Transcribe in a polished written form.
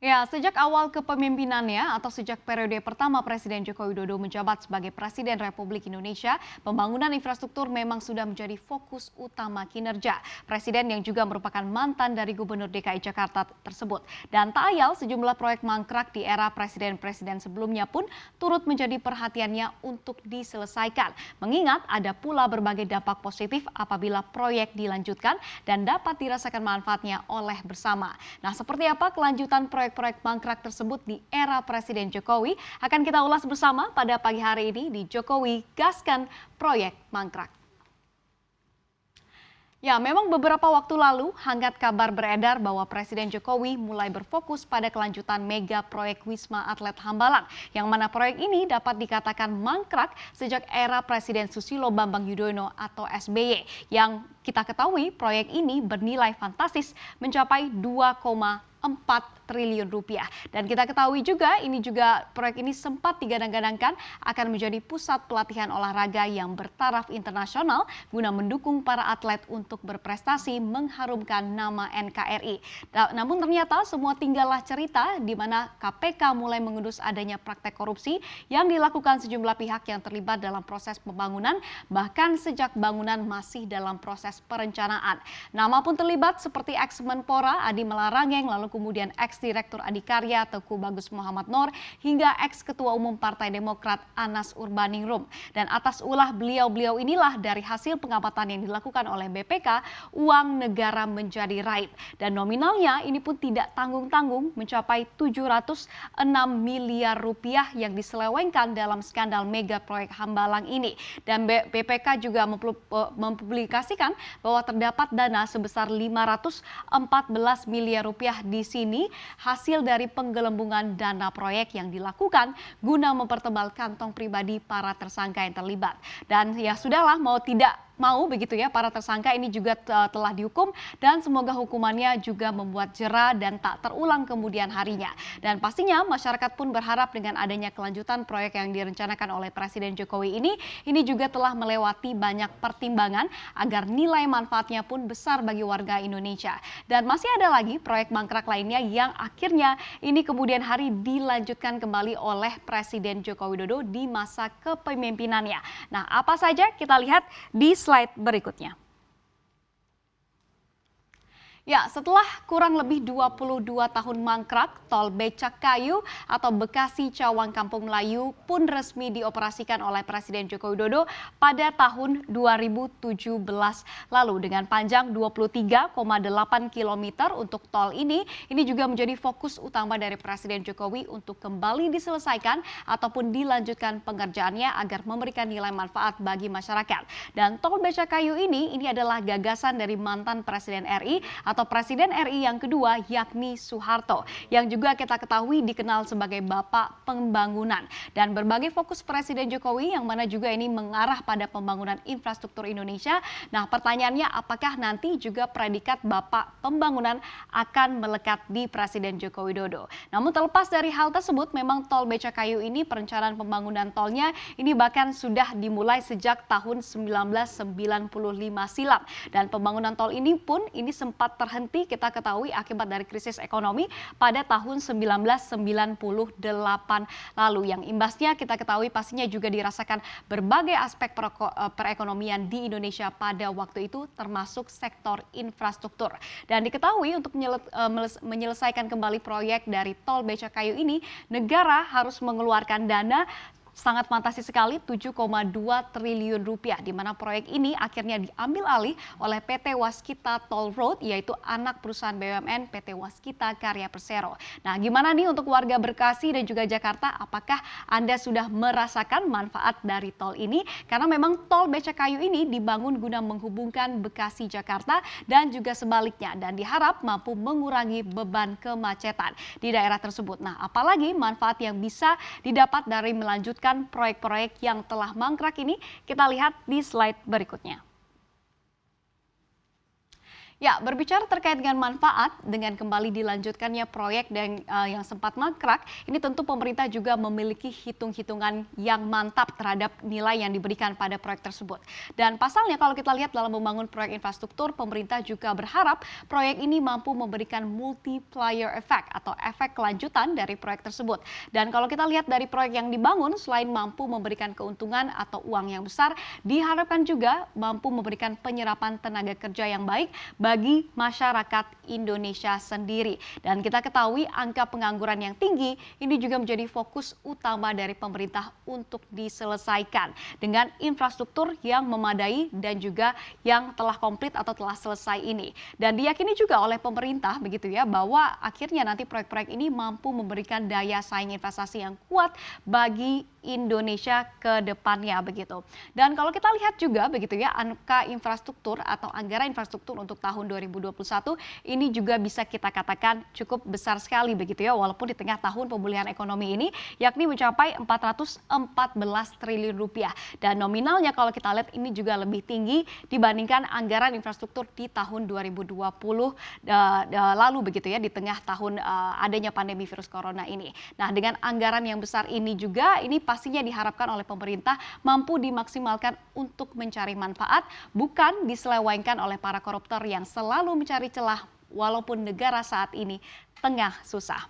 Ya, sejak awal kepemimpinannya atau sejak periode pertama Presiden Joko Widodo menjabat sebagai Presiden Republik Indonesia, pembangunan infrastruktur memang sudah menjadi fokus utama kinerja. Presiden yang juga merupakan mantan dari Gubernur DKI Jakarta tersebut. Dan tak ayal sejumlah proyek mangkrak di era presiden-presiden sebelumnya pun turut menjadi perhatiannya untuk diselesaikan. Mengingat ada pula berbagai dampak positif apabila proyek dilanjutkan dan dapat dirasakan manfaatnya oleh bersama. Nah, seperti apa kelanjutan proyek mangkrak tersebut di era Presiden Jokowi akan kita ulas bersama pada pagi hari ini di Jokowi Gaskan Proyek Mangkrak. Ya, memang beberapa waktu lalu hangat kabar beredar bahwa Presiden Jokowi mulai berfokus pada kelanjutan mega proyek Wisma Atlet Hambalang, yang mana proyek ini dapat dikatakan mangkrak sejak era Presiden Susilo Bambang Yudhoyono atau SBY, yang kita ketahui proyek ini bernilai fantastis mencapai 2,4 triliun rupiah. Dan kita ketahui juga proyek ini sempat digadang-gadangkan akan menjadi pusat pelatihan olahraga yang bertaraf internasional guna mendukung para atlet untuk berprestasi mengharumkan nama NKRI. Namun ternyata semua tinggallah cerita di mana KPK mulai mengendus adanya praktek korupsi yang dilakukan sejumlah pihak yang terlibat dalam proses pembangunan, bahkan sejak bangunan masih dalam proses perencanaan. Nama pun terlibat seperti ex-Menpora Adi Malarangeng, lalu kemudian ex-direktur Adikarya Teguh Bagus Muhammad Noor, hingga ex-ketua umum Partai Demokrat Anas Urbaningrum. Dan atas ulah beliau-beliau inilah dari hasil pengamatan yang dilakukan oleh BPK, uang negara menjadi raib. Dan nominalnya ini pun tidak tanggung-tanggung mencapai 706 miliar rupiah yang diselewengkan dalam skandal mega proyek Hambalang ini. Dan BPK juga mempublikasikan bahwa terdapat dana sebesar 514 miliar rupiah di sini hasil dari penggelembungan dana proyek yang dilakukan guna mempertebal kantong pribadi para tersangka yang terlibat. Dan ya sudahlah, mau tidak mau begitu ya, para tersangka ini juga telah dihukum dan semoga hukumannya juga membuat jera dan tak terulang kemudian harinya. Dan pastinya masyarakat pun berharap dengan adanya kelanjutan proyek yang direncanakan oleh Presiden Jokowi ini juga telah melewati banyak pertimbangan agar nilai manfaatnya pun besar bagi warga Indonesia. Dan masih ada lagi proyek mangkrak lainnya yang akhirnya ini kemudian hari dilanjutkan kembali oleh Presiden Joko Widodo di masa kepemimpinannya. Nah, apa saja kita lihat di slide berikutnya. Ya, setelah kurang lebih 22 tahun mangkrak, tol Becakayu atau Bekasi Cawang Kampung Melayu pun resmi dioperasikan oleh Presiden Joko Widodo pada tahun 2017 lalu dengan panjang 23,8 km untuk tol ini juga menjadi fokus utama dari Presiden Jokowi untuk kembali diselesaikan ataupun dilanjutkan pengerjaannya agar memberikan nilai manfaat bagi masyarakat. Dan tol Becakayu ini adalah gagasan dari mantan Presiden RI atau Presiden RI yang kedua, yakni Soeharto, yang juga kita ketahui dikenal sebagai Bapak Pembangunan. Dan berbagai fokus Presiden Jokowi yang mana juga ini mengarah pada pembangunan infrastruktur Indonesia. Nah, pertanyaannya apakah nanti juga predikat Bapak Pembangunan akan melekat di Presiden Joko Widodo. Namun terlepas dari hal tersebut, memang tol Becakayu ini perencanaan pembangunan tolnya ini bahkan sudah dimulai sejak tahun 1995 silam. Dan pembangunan tol ini pun sempat terhenti kita ketahui akibat dari krisis ekonomi pada tahun 1998 lalu, yang imbasnya kita ketahui pastinya juga dirasakan berbagai aspek perekonomian di Indonesia pada waktu itu termasuk sektor infrastruktur. Dan diketahui untuk menyelesaikan kembali proyek dari tol Becakayu ini, negara harus mengeluarkan dana sangat fantastis sekali, 7,2 triliun rupiah, di mana proyek ini akhirnya diambil alih oleh PT Waskita Toll Road, yaitu anak perusahaan BUMN PT Waskita Karya Persero. Nah, gimana nih untuk warga Bekasi dan juga Jakarta? Apakah Anda sudah merasakan manfaat dari tol ini? Karena memang tol Becakayu ini dibangun guna menghubungkan Bekasi Jakarta dan juga sebaliknya, dan diharap mampu mengurangi beban kemacetan di daerah tersebut. Nah, apalagi manfaat yang bisa didapat dari melanjutkan proyek-proyek yang telah mangkrak ini, kita lihat di slide berikutnya. Ya, berbicara terkait dengan manfaat, dengan kembali dilanjutkannya proyek dan yang sempat mangkrak, ini tentu pemerintah juga memiliki hitung-hitungan yang mantap terhadap nilai yang diberikan pada proyek tersebut. Dan pasalnya kalau kita lihat dalam membangun proyek infrastruktur, pemerintah juga berharap proyek ini mampu memberikan multiplier effect atau efek kelanjutan dari proyek tersebut. Dan kalau kita lihat dari proyek yang dibangun, selain mampu memberikan keuntungan atau uang yang besar, diharapkan juga mampu memberikan penyerapan tenaga kerja yang baik bagi masyarakat Indonesia sendiri. Dan kita ketahui angka pengangguran yang tinggi ini juga menjadi fokus utama dari pemerintah untuk diselesaikan dengan infrastruktur yang memadai dan juga yang telah komplit atau telah selesai ini. Dan diyakini juga oleh pemerintah begitu ya bahwa akhirnya nanti proyek-proyek ini mampu memberikan daya saing investasi yang kuat bagi Indonesia ke depannya begitu. Dan kalau kita lihat juga begitu ya angka infrastruktur atau anggaran infrastruktur untuk tahun 2021 ini juga bisa kita katakan cukup besar sekali begitu ya walaupun di tengah tahun pemulihan ekonomi ini yakni mencapai 414 triliun rupiah dan nominalnya kalau kita lihat ini juga lebih tinggi dibandingkan anggaran infrastruktur di tahun 2020 lalu begitu ya di tengah tahun adanya pandemi virus corona ini. Nah, dengan anggaran yang besar ini juga ini pastinya diharapkan oleh pemerintah mampu dimaksimalkan untuk mencari manfaat bukan diselewengkan oleh para koruptor yang selalu mencari celah walaupun negara saat ini tengah susah.